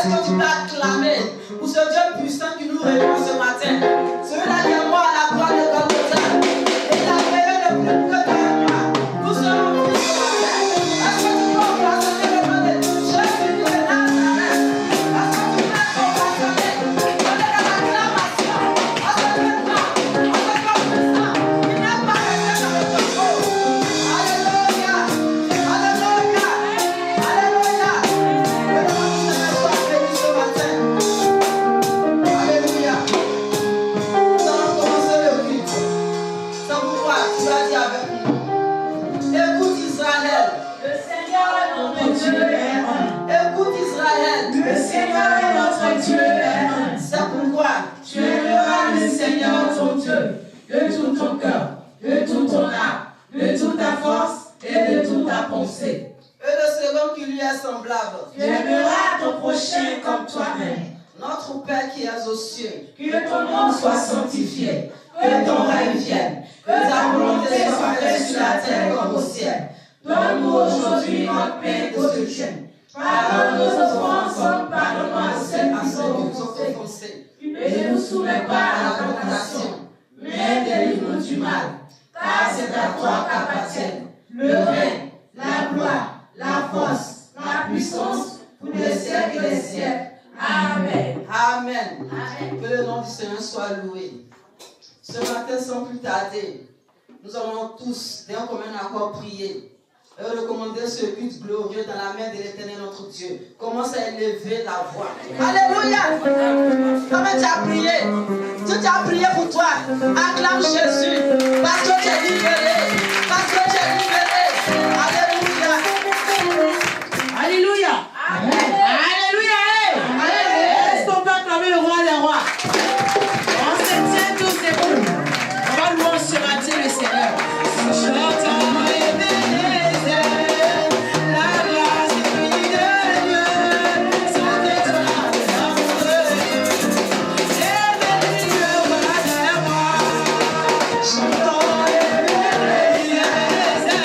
Est-ce que tu peux acclamer pour ce Dieu puissant qui nous réunit ce matin? Celui-là qui est mort à la croix de Golgotha. Il a payé le prix pour que toi et moi, nous serons pris ce matin. Est-ce que tu peux acclamer le nom de Jésus de Nazareth? Est-ce que tu peux acclamer? Donner de l'acclamation à ce Dieu puissant, qui n'a pas resté dans le tombeau. Alléluia! Alléluia! Alléluia! Que le nom du Seigneur soit béni ce matin. Alléluia! Nous allons commencer le culte. C'est pourquoi tu vas dire avec nous. Écoute Israël. Le Seigneur est notre Dieu est un. Écoute Israël. Le Seigneur est notre Dieu est un. C'est pourquoi Tu aimeras le Seigneur ton Dieu de tout ton cœur, de toute ton âme, de toute ta force et de toute ta pensée. et le second qui lui est semblable. Tu aimeras ton prochain comme toi-même. Notre Père qui es aux cieux. Que ton nom soit sanctifié, que ton règne vienne, que ta volonté soit faite sur la terre comme au ciel. Donne-nous aujourd'hui notre pain quotidienne. Pardonne nos offenses comme pardonnons à ceux qui nous ont offensés. Et ne nous soumets pas à la tentation, mais délivre-nous du mal. Car c'est à toi qu'appartiennent le règne, la gloire, la force, la puissance pour les siècles des siècles. Amen. Amen. Amen. Que le nom du Seigneur soit loué. Ce matin, sans plus tarder, nous allons tous, d'un commun accord, prier et recommander ce culte glorieux dans la main de l'Éternel notre Dieu. Commence à élever la voix. Alléluia. Comment tu as prié? Tu as prié pour toi. Acclame Jésus. Parce que tu es libéré. Parce que tu es libéré. Alléluia. Alléluia. Amen. Alléluia. Est-ce qu'on peut acclamer le roi des rois? On se tient tous debout. On va louer ce matin le Seigneur. Chantons Ebenezer, la grâce infinie de Dieu, sans étoile de l'amour de Dieu. Éveille le roi des rois. Chantons Ebenezer,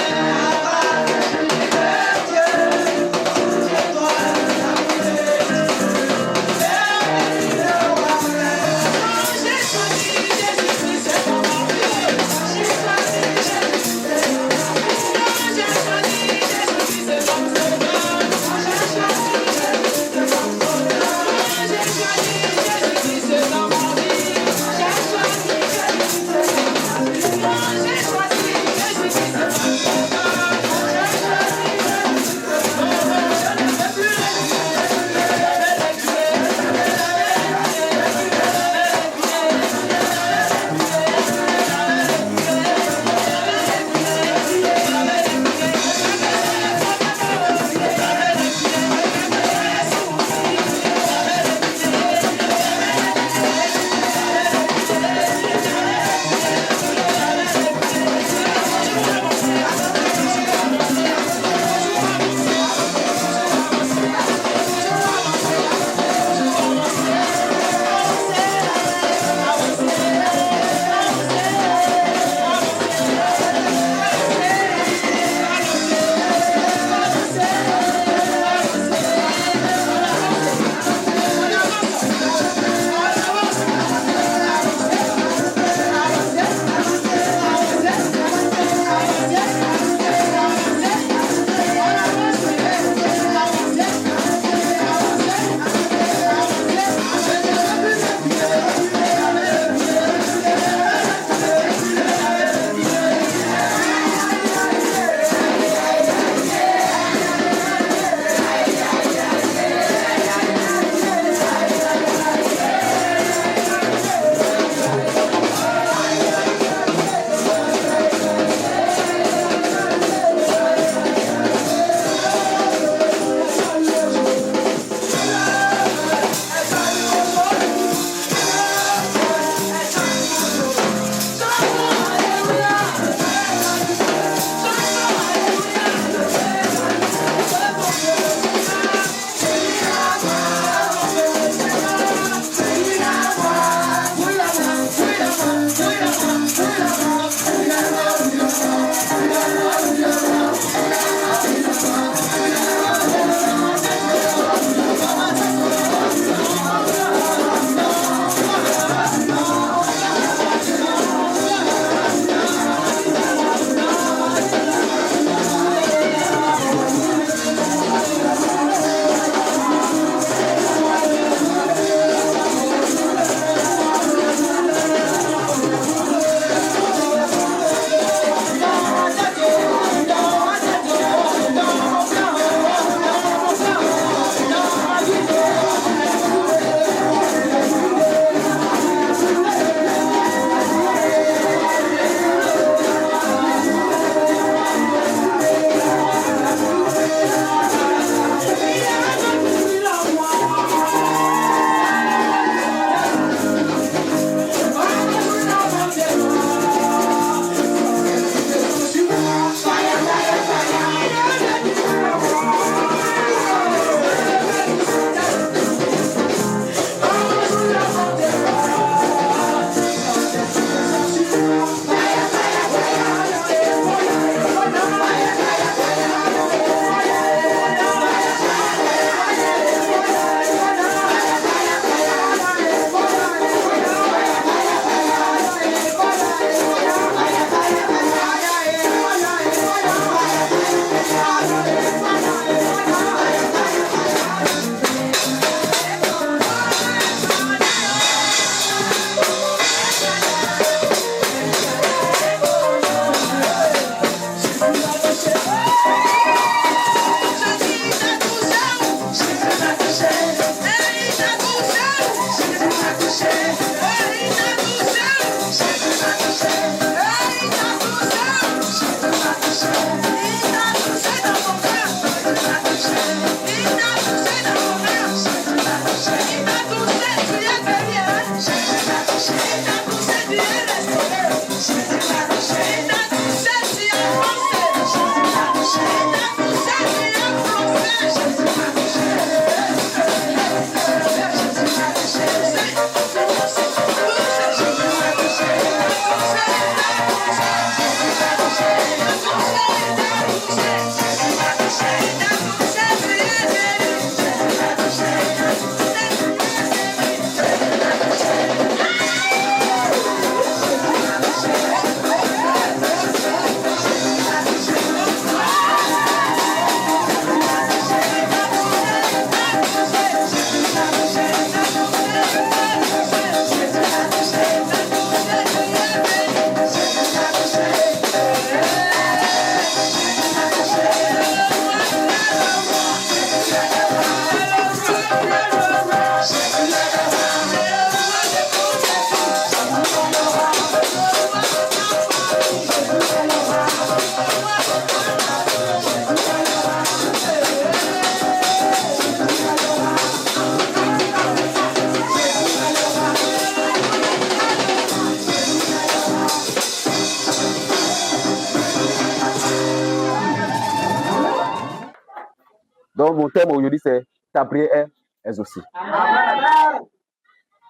Donc, mon thème aujourd'hui, c'est ta prière est exaucée.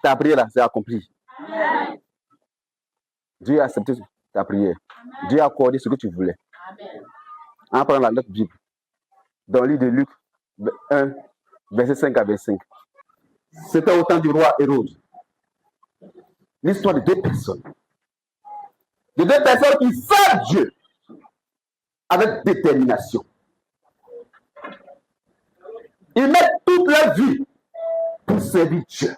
Ta prière, là, c'est accompli. Dieu a accepté ta prière. Dieu a accordé ce que tu voulais. En prenant la lettre Bible, dans le livre de Luc 1, verset 5 à 25. C'était au temps du roi Hérode. L'histoire de deux personnes. De deux personnes qui servent Dieu avec détermination. Ils mettent toute leur vie pour servir Dieu,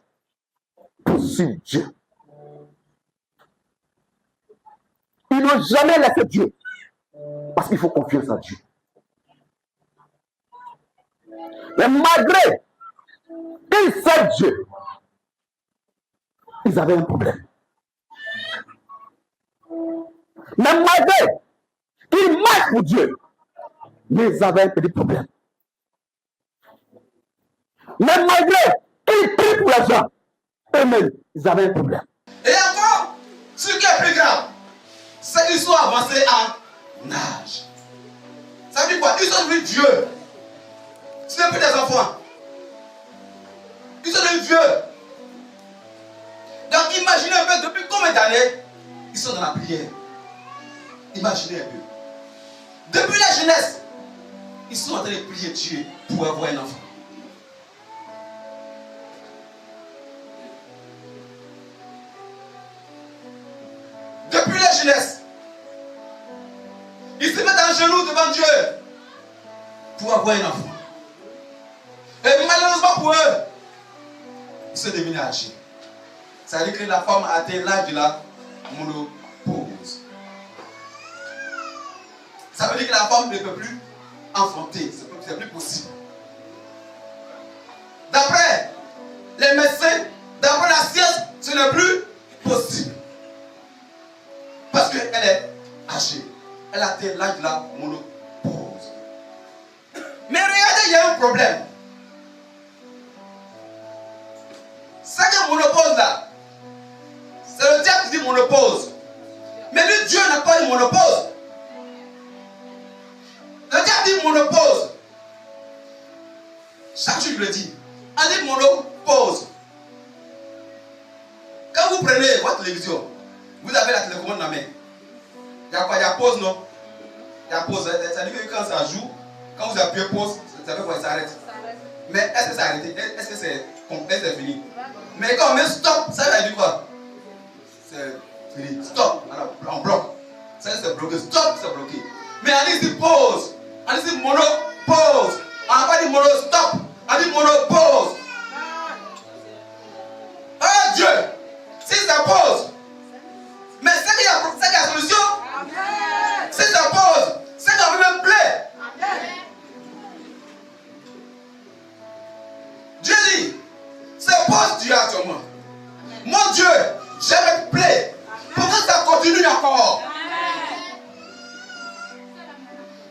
pour suivre Dieu. Ils n'ont jamais laissé Dieu parce qu'il faut confiance en Dieu. Mais malgré qu'ils servent Dieu, ils avaient un problème. Mais malgré qu'ils marchent pour Dieu, mais ils avaient un petit problème. Mais malgré qu'ils prient pour l'argent, eux-mêmes, ils avaient un problème. Et encore, ce qui est plus grave, c'est qu'ils sont avancés en âge. Ça veut dire quoi? Ils sont devenus vieux. Ce n'est plus des enfants. Ils sont devenus vieux. Donc imaginez un peu depuis combien d'années ils sont dans la prière. Imaginez un peu. Depuis la jeunesse, ils sont en train de prier Dieu pour avoir un enfant. Depuis la jeunesse, ils se mettent en genoux devant Dieu pour avoir un enfant. Et malheureusement pour eux, ils sont devenus âgés. Ça veut dire que la femme a atteint l'âge de la ménopause. Ça veut dire que la femme ne peut plus enfanter. Ce n'est plus possible. D'après les médecins, d'après la science, ce n'est plus possible. Parce qu'elle est âgée. Elle a atteint l'âge de la ménopause. Mais regardez, il y a un problème. Cette monopause là, c'est le diable qui dit monopause. Mais lui, Dieu n'a pas une monopause. Le diable dit monopause. Chaque jour, il le dit. On dit monopause. Quand vous prenez votre télévision, vous avez la télécommande dans la main. Il y a quoi? Il y a pause, non? Il y a pause. Ça veut dire que quand ça joue, quand vous appuyez pause, ça veut quoi? Ça s'arrête. Mais est-ce que ça a arrêté? Est-ce que c'est complet, c'est fini? Mais quand on met stop, ça veut dire quoi? C'est fini. Stop. Alors, on bloque. Ça c'est bloqué. Stop, c'est bloqué. Mais on dit pause. On dit monopause. On n'a pas dit mono stop. On dit monopause. Oh Dieu! Si ça pause, mais c'est qu'il y a la solution. Si ça pause, c'est qu'on veut même plaît. Dieu dit, c'est pause Dieu actuellement. Mon Dieu, j'aimerais te plaire. Pour que ça continue encore.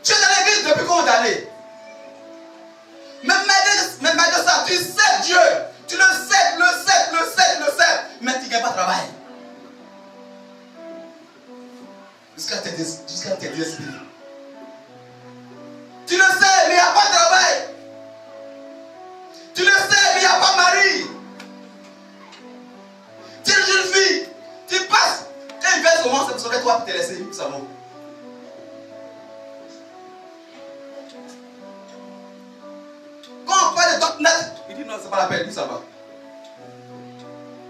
Tu es dans l'église depuis combien d'années? Mais malgré ça, tu sais Dieu. Tu le sais. Mais tu ne gagnes pas de travail. Jusqu'à tes esprits. Tu le sais, mais il n'y a pas de travail. Tu le sais, mais il n'y a pas de mari. Tu es une jeune fille. Tu passes. Quand il vient commencer, ça serait toi pour te laisser. Ça va. Quand on parle de top net, il dit non, c'est pas la peine, ça va.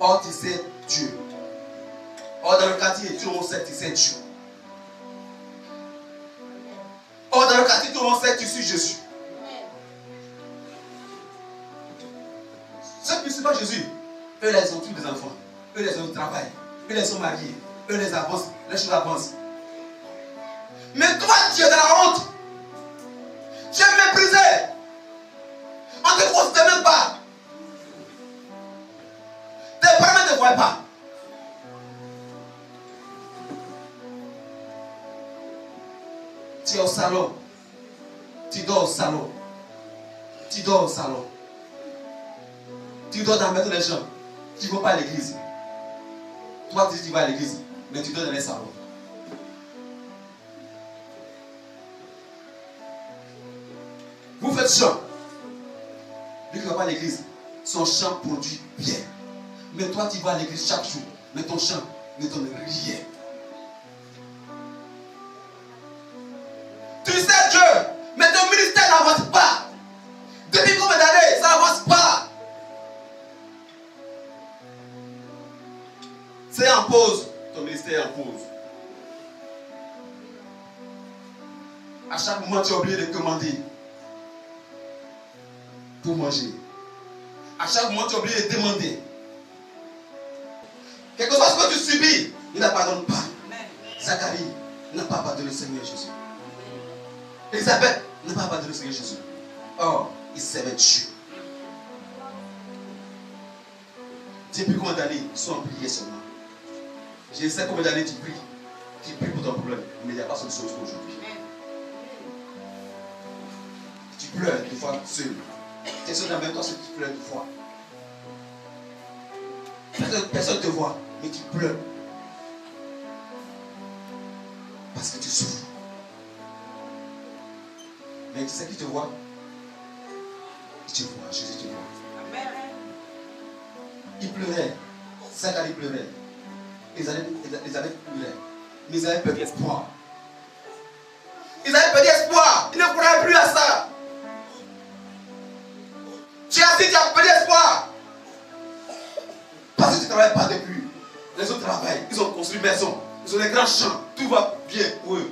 Or, tu sais Dieu. Or, dans le quartier, tout le monde sait que tu sais Dieu. Or, dans le quartier, tout le monde sait que tu suis Jésus. Ceux qui ne suivent pas Jésus, eux, ils ont tous des enfants. Eux, ils ont du travail. Eux, ils sont mariés. Eux, les avancent. Les choses avancent. Mais toi, tu es dans la honte. Tu es méprisé. On ne te considère même pas. Tes parents ne te voient pas. Tu es au salon. Tu dors au salon. Tu dors au salon. Tu dors dans la maison des gens. Tu ne vas pas à l'église. Toi, tu dis que tu vas à l'église, mais tu dors dans les salons. Vous faites chant. Lui qui va pas à l'église, son chant produit bien. Mais toi, tu vas à l'église chaque jour, mais ton chant ne donne rien. Tu sais Dieu, mais ton ministère n'avance pas. Depuis combien d'années, ça n'avance pas. C'est en pause, ton ministère est en pause. À chaque moment, tu as oublié de commander pour manger. À chaque moment, tu as oublié de demander. Quelque chose que tu subis, il ne pardonne pas. Zacharie n'a pas pardonné le Seigneur Jésus. Elisabeth n'a pas pardonné le Seigneur Jésus. Or, il servait Dieu. Depuis combien d'années ils sont en prière seulement? Je sais combien d'années tu pries. Tu pries pour ton problème, mais il n'y a pas de solution aujourd'hui. Tu pleures des fois seul. Tu es seul dans même temps, tu pleures des fois. Personne ne te voit, mais tu pleures. Parce que tu souffres. Mais tu sais qui te voit? Tu vois, Jésus te voit. Il pleurait. Zacharie pleurait. Elisabeth pleurait. Mais ils avaient perdu espoir. Ils avaient perdu espoir. Ils ne croyaient plus à ça. Tu as dit, tu as perdu espoir. Parce que tu ne travailles pas depuis. Les autres travaillent. Ils ont construit une maison. Ils ont des grands champs. Tout va bien pour eux.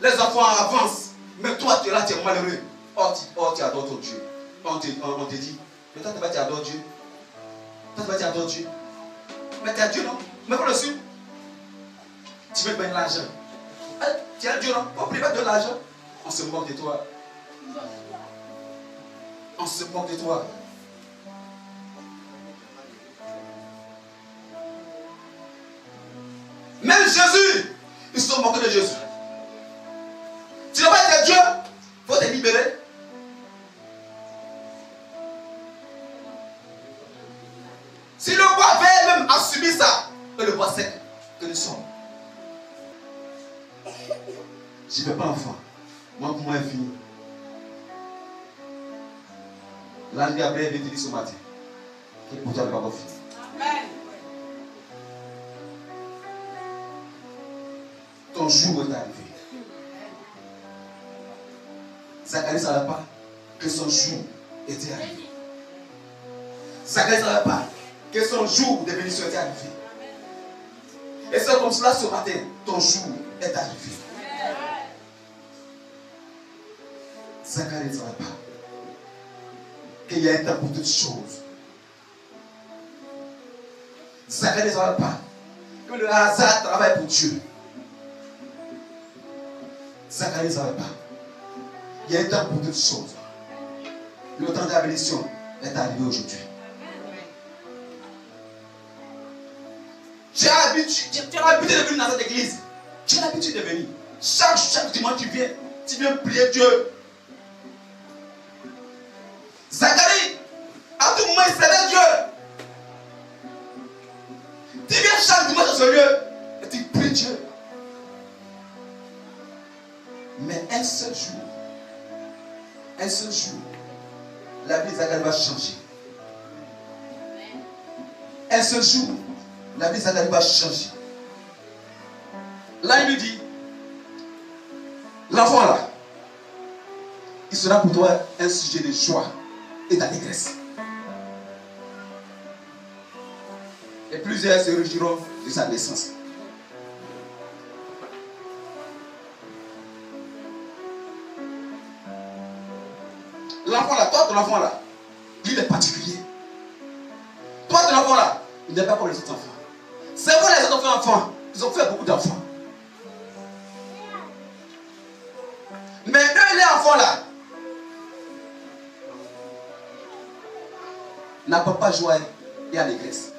Les enfants avancent. Mais toi, tu es là, tu es malheureux. Oh, tu adores ton Dieu. On te dit, mais toi, tu adores Dieu. Toi, tu adores Dieu. Mais tu as Dieu, non? Mais pour le suivre, tu veux gagner l'argent. Tu as Dieu, non? On ne pas de l'argent. On se moque de toi. On se moque de toi. Même Jésus, ils se sont moqués de Jésus. Tu ne veux pas être Dieu, il faut te libérer. Si le bois avait même assumé ça, que le bois sec que nous sommes. Je ne veux pas enfant. Moi, pour moi, est fini. L'ange Gabriel vient te dire ce matin que pour toi, le papa fini. Amen. Ton jour est arrivé. Zacharie ne savait pas que son jour était arrivé. Zacharie ne savait pas que son jour de bénédiction était arrivé. Et c'est comme cela ce matin, ton jour est arrivé. Zacharie ne savait pas qu'il y a un temps pour toutes choses. Zacharie ne savait pas que le hasard travaille pour Dieu. Zacharie ne savait pas. Il y a un temps pour toutes choses. Le temps de la bénédiction est arrivé aujourd'hui. Tu as l'habitude de venir dans cette église. Tu as l'habitude de venir. Chaque dimanche tu viens prier Dieu. Zacharie, à tout moment il servait Dieu. Tu viens chaque dimanche dans ce lieu et tu pries Dieu. Mais un seul jour, la vie de Zacharie va changer. Un seul jour, la vie de Zacharie va changer. Là, il lui dit, l'enfant là, il sera pour toi un sujet de joie et d'allégresse. Et plusieurs se réjouiront de sa naissance. L'enfant là, toi ton enfant là, il est particulier. Toi ton enfant là, il n'est pas comme les autres enfants. C'est vrai les autres enfants, ils ont fait beaucoup d'enfants. Mais eux les enfants là, n'apportent pas joie et allégresse.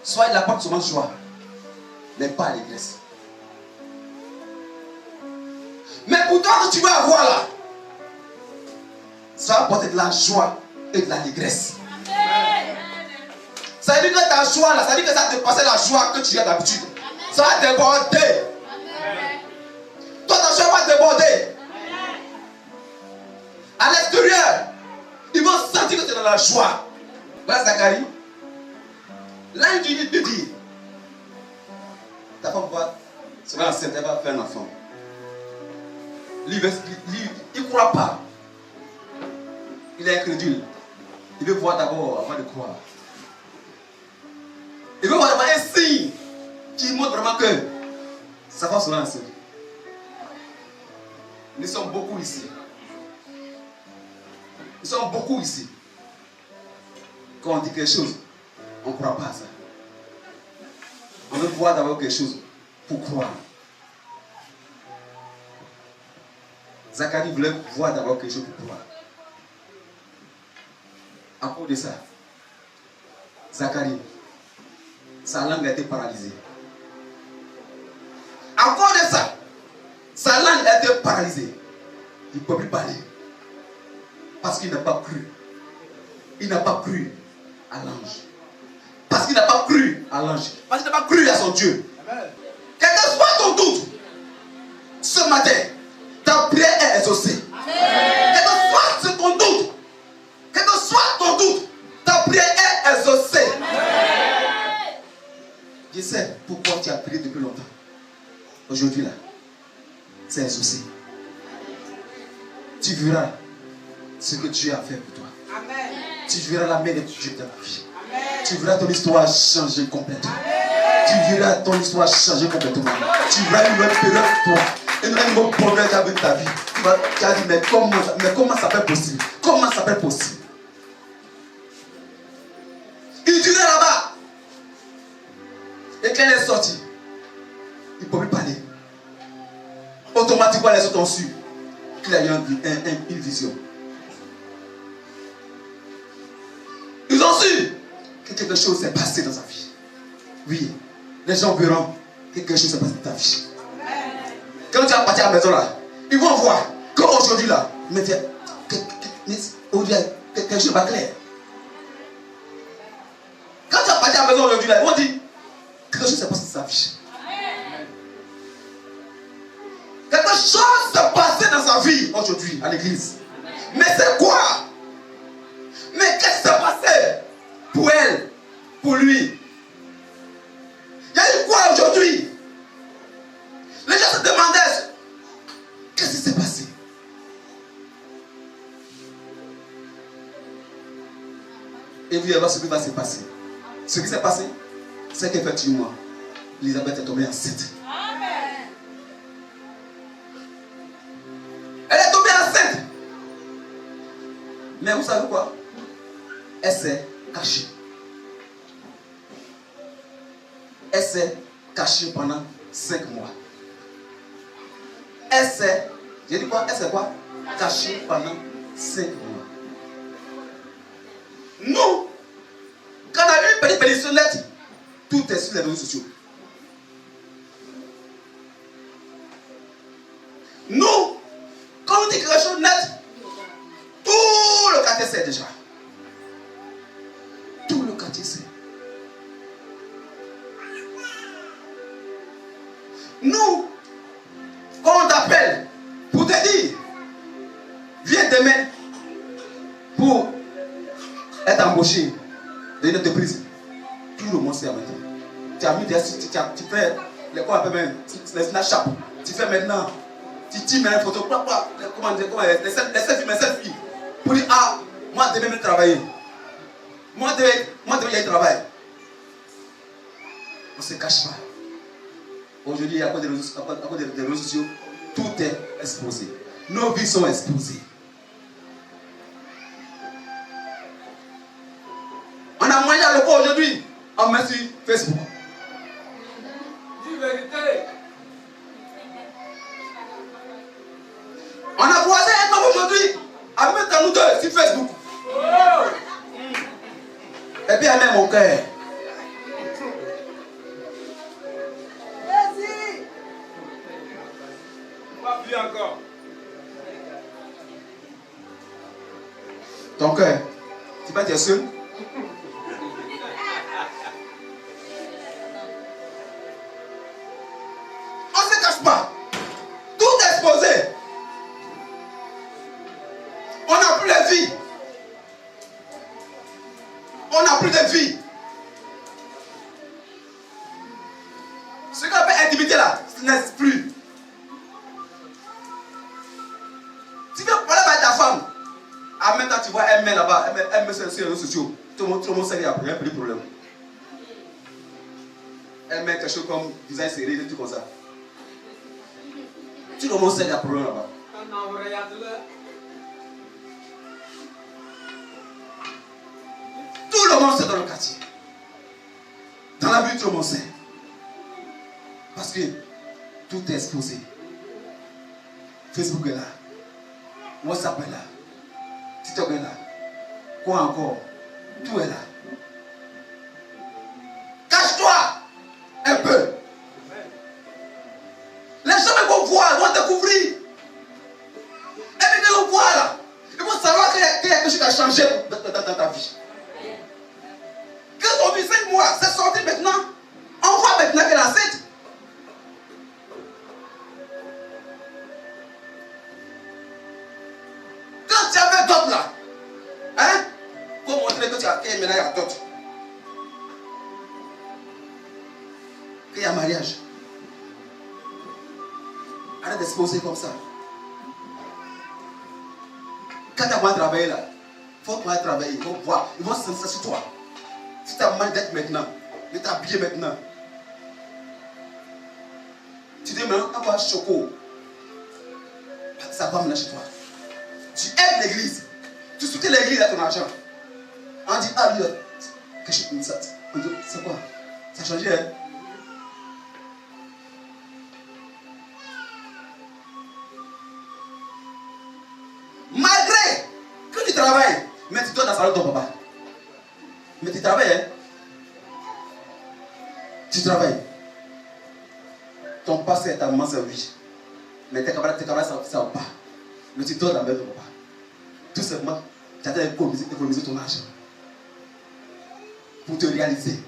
Soit il apporte seulement joie, mais pas allégresse. Mais pour toi que tu vas avoir là, ça va apporter de la joie et de l'allégresse. Ça veut dire que ta joie là, ça veut dire que ça va te passer la joie que tu as d'habitude. Ça va déborder. Toi ta joie va déborder. À l'extérieur, ils vont sentir sentir que tu es dans la joie. Voilà Zacharie. L'ange lui dit, ta femme sera enceinte, elle va faire un enfant. Lui, il ne croit pas. Il est incrédule. Il veut voir d'abord avant de croire. Il veut voir d'abord un signe qui montre vraiment que sa femme sera enceinte. Nous sommes beaucoup ici. Nous sommes beaucoup ici. Quand on dit quelque chose, on ne croit pas à ça. On veut voir d'abord quelque chose pour croire. Zacharie voulait voir d'abord quelque chose pour croire. À cause de ça, Zacharie, sa langue a été paralysée. À cause de ça, sa langue a été paralysée. Il ne peut plus parler. Parce qu'il n'a pas cru. Il n'a pas cru à l'ange. Parce qu'il n'a pas cru à l'ange. Parce qu'il n'a pas cru à son Dieu. Quel que soit ton doute, ce matin, ta prière est exaucée. Quel que soit ton doute, quel que soit ton doute, ta prière est exaucée. Je sais pourquoi tu as prié depuis longtemps. Aujourd'hui là, c'est exaucé. Tu verras ce que Dieu a fait pour toi. Amen. Tu verras la main de Dieu dans ta vie. Amen. Tu verras ton histoire changer complètement. Tu verras ton histoire changer complètement. Tu verras une nouvelle période pour toi. Un nouveau problème avec ta vie. Tu as dit, mais comment ça peut être possible? Comment ça peut être possible? Il dirait là-bas. Et quand elle est sortie, il ne peut plus parler. Automatiquement, les autres ont su qu'il a eu une vision. Ils ont su que quelque chose s'est passé dans sa vie. Oui, les gens verront que quelque chose s'est passé dans ta vie. Quand tu vas partir à la maison là, ils vont voir qu'aujourd'hui là, aujourd'hui quelque chose va clair. Quand tu vas partir à la maison aujourd'hui là, ils vont dire quelque chose s'est passé dans sa vie. Quelque chose s'est passé dans sa vie aujourd'hui à l'église. Mais c'est quoi? Mais qu'est-ce qui s'est passé pour elle, pour lui? Il y a eu quoi aujourd'hui? Les gens se demandaient qu'est-ce qui s'est passé? Et vous allez voir ce qui va se passer. Ce qui s'est passé, c'est qu'effectivement, Elisabeth est tombée enceinte. Elle est tombée enceinte. Mais vous savez quoi? Elle s'est cachée. Elle s'est cachée pendant 5 mois. Elle s'est, j'ai dit quoi? Elle s'est quoi? Cachée pendant 5 mois. Nous, quand on a eu une petite pédicellette, tout est sur les réseaux sociaux. Nous, quand on dit quelque chose net, tout le quartier sait déjà. Tout le quartier sait. Nous, quand on t'appelle pour te dire, viens demain pour être embauché dans une entreprise, tout le monde sait maintenant. Tu as mis des tu fais les quoi même, les Snapchat, tu fais maintenant, tu mets une photo, comment dire, les selfies, pour dire, ah, moi demain je vais travailler. Moi demain il y a un travail. On ne se cache pas. Aujourd'hui, à cause des réseaux sociaux, tout est exposé. Nos vies sont exposées. On a mangé à l'eau aujourd'hui, on met sur Facebook. Dis vérité. On a croisé un homme aujourd'hui, à mettre nous deux sur Facebook. Et puis, elle met mon cœur. Encore. Ton cœur, tu vas être seul. On ne se cache pas. Tout est exposé. On n'a plus la vie. On n'a plus de vie. Ce qu'on appelle intimité là, ce n'est plus. Tu veux parler avec ta femme. En même temps, tu vois, elle met là-bas, elle met sur les réseaux sociaux. Tout le monde sait qu'il n'y a plus de problème. Elle met quelque chose comme visage serré, des trucs comme ça. Tout le monde sait qu'il y a un problème là-bas. Tout le monde sait dans le quartier. Dans la ville, tout le monde sait. Parce que tout est exposé. Facebook est là. WhatsApp est là. TikTok est là. Quoi encore? Tout est là. Cache-toi un peu. Les gens vont voir, vont découvrir. Et puis ils vont voir là. Ils vont savoir qu'il y a quelque chose qui a changé dans ta vie. Quand on vit 5 mois, c'est sorti maintenant. On voit maintenant qu'elle a 7. Quand tu avais d'autres là, hein, pour montrer que tu as maintenant il y a d'autres. Qu'il y a mariage. Arrête de se poser comme ça. Quand tu vas travailler là, il faut pouvoir travailler. Ils vont voir, ils vont se sentir sur toi. Si tu as mal d'être maintenant, de t'habiller maintenant, tu dis maintenant, avoir choco. Ça va maintenant chez toi. Tu aides l'église. Tu soutiens l'église à ton argent. On dit, ah lui, quelque chose comme ça. On dit, c'est quoi? Ça a changé, hein? Malgré que tu travailles, mais tu dois dans la salle de ton papa. Mais tu travailles, hein? Tu travailles. Ton passé est ta maman servi. Mais tes camarades ça va pas. Mais tu dois dans la main de ton papa. Tout simplement, tu as économisé ton argent. Pour te réaliser.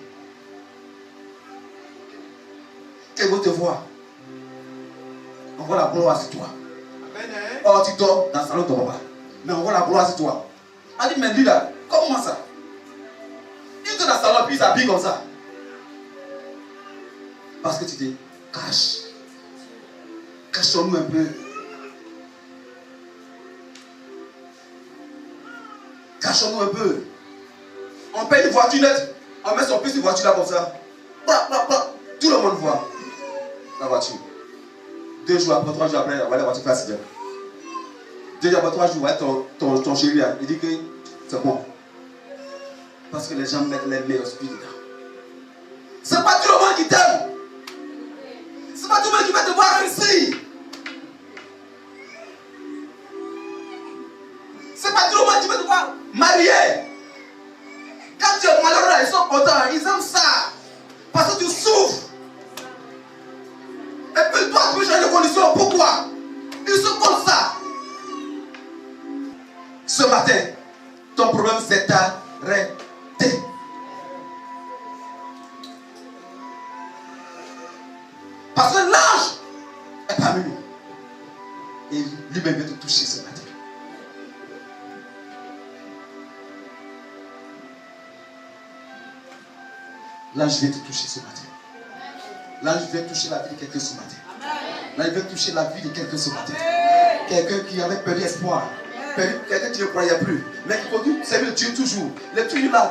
Et vous te voir. On voit la gloire sur toi. Or tu dors dans le salon de ton papa. Mais on voit la gloire sur toi. On dit, mais lui là, comment ça? Il dort dans le salon puis il s'habille comme ça. Parce que tu te caches. Cachons-nous un peu. Cachons-nous un peu. On paye une voiture nette. On met son pied sur une voiture là comme ça. Tout le monde voit la voiture. 2 jours après, 3 jours après, on va la voiture faire accident. 2 jours après, 3 jours, ouais, ton chéri, il dit que c'est bon. Parce que les gens mettent les mains au spirit dedans. C'est pas tout le monde qui t'aime. C'est pas tout le monde qui va te voir réussir. C'est pas tout le monde qui va te voir marier. Quand tu es malheureux, ils sont contents, ils aiment ça. Parce que tu souffres. Et puis toi, tu peux changer de condition. Pourquoi? Ils sont comme ça. Ce matin, ton problème s'est arrêté. Parce que l'ange est parmi nous. Et lui-même veut te toucher ce matin. L'ange vient te toucher ce matin. L'ange vient toucher la vie de quelqu'un ce matin. L'ange vient toucher la vie de quelqu'un ce matin. Quelqu'un qui avait perdu espoir. Quelqu'un qui ne croyait plus. Mais qui continue de servir Dieu toujours. Le tout là,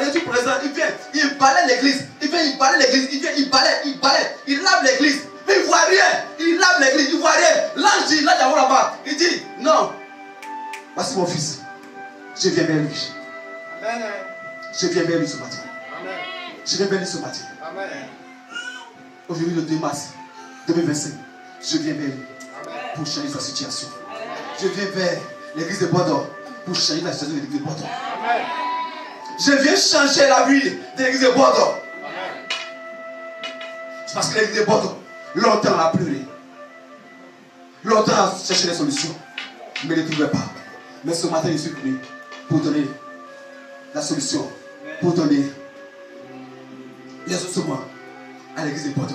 il est tout présent. Il vient, il balaye l'église. Il vient, il balaye l'église. Il vient, il balaye. Il lave l'église. Mais il ne voit rien. Il lave l'église, il ne voit rien. L'ange dit, là d'abord là-bas. Il dit, non. Voici mon fils. Je viens vers lui. Je viens vers lui ce matin. Je viens vers lui ce matin. Aujourd'hui, le 2 mars 2025, je viens vers lui pour changer sa situation. Je viens vers l'église de Bordeaux pour changer la situation de l'église de Bordeaux. Je viens changer la vie de l'église de Bordeaux. Parce que l'église de Bordeaux, longtemps a pleuré. Longtemps a cherché des solutions, mais ne trouvait pas. Mais ce matin, je suis venu pour donner la solution, pour donner les ossements à l'église de Bordeaux.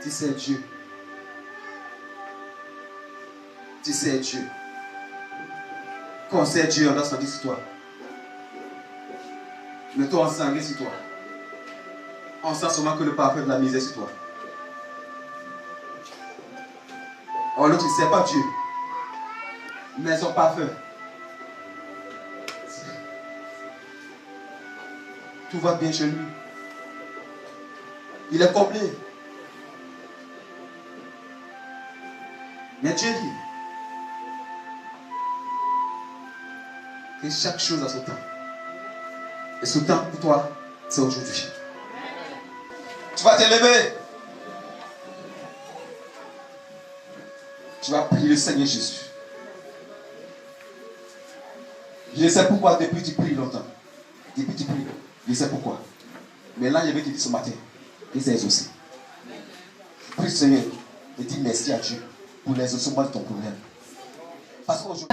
Tu sais Dieu. Tu sais Dieu. Quand on sait Dieu, on doit s'engager sur toi. Mais toi, on s'engage sur toi. On sent seulement que le parfum de la misère sur toi. Or l'autre, il ne sait pas Dieu. Mais son parfum. Tout va bien chez lui. Il est comblé. Mais Dieu dit que chaque chose a son temps. Et ce temps pour toi, c'est aujourd'hui. Tu vas te lever. Tu vas prier le Seigneur Jésus. Je sais pourquoi depuis tu pries longtemps. Depuis tu pries. Je sais pourquoi. Mais là, je vais te dire ce matin. Il s'est exaucé. Prie le Seigneur et dis merci à Dieu pour l'exaucement de ton problème. Parce qu'aujourd'hui.